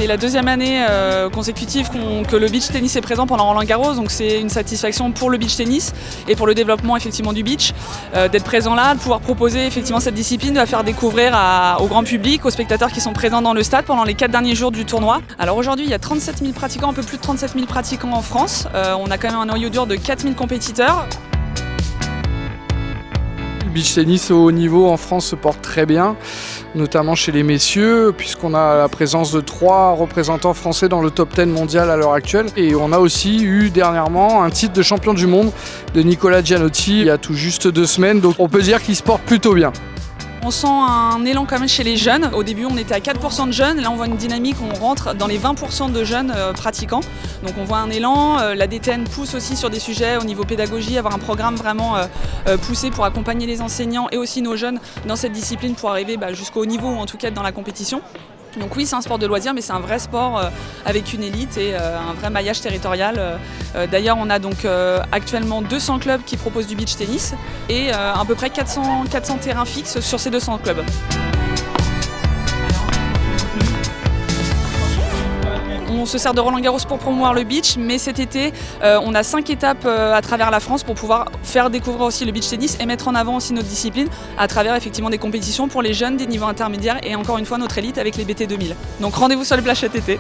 C'est la deuxième année consécutive que le beach tennis est présent pendant Roland-Garros, donc c'est une satisfaction pour le beach tennis et pour le développement effectivement du beach, d'être présent là, de pouvoir proposer effectivement cette discipline, de la faire découvrir au grand public, aux spectateurs qui sont présents dans le stade pendant les 4 derniers jours du tournoi. Alors aujourd'hui il y a 37 000 pratiquants, un peu plus de 37 000 pratiquants en France. On a quand même un noyau dur de 4 000 compétiteurs. Le beach tennis au haut niveau en France se porte très bien, notamment chez les messieurs, puisqu'on a la présence de 3 représentants français dans le top 10 mondial à l'heure actuelle. Et on a aussi eu dernièrement un titre de champion du monde de Nicolas Gianotti il y a tout juste 2 semaines, donc on peut dire qu'il se porte plutôt bien. On sent un élan quand même chez les jeunes. Au début, on était à 4% de jeunes. Là, on voit une dynamique, on rentre dans les 20% de jeunes pratiquants. Donc on voit un élan. La DTN pousse aussi sur des sujets au niveau pédagogie, avoir un programme vraiment poussé pour accompagner les enseignants et aussi nos jeunes dans cette discipline pour arriver jusqu'au haut niveau ou en tout cas dans la compétition. Donc oui, c'est un sport de loisir, mais c'est un vrai sport avec une élite et un vrai maillage territorial. D'ailleurs, on a donc actuellement 200 clubs qui proposent du beach tennis et à peu près 400 terrains fixes sur ces 200 clubs. On se sert de Roland-Garros pour promouvoir le beach, mais cet été, on a 5 étapes à travers la France pour pouvoir faire découvrir aussi le beach tennis et mettre en avant aussi notre discipline à travers effectivement des compétitions pour les jeunes des niveaux intermédiaires et encore une fois notre élite avec les BT 2000. Donc rendez-vous sur les plages cet été.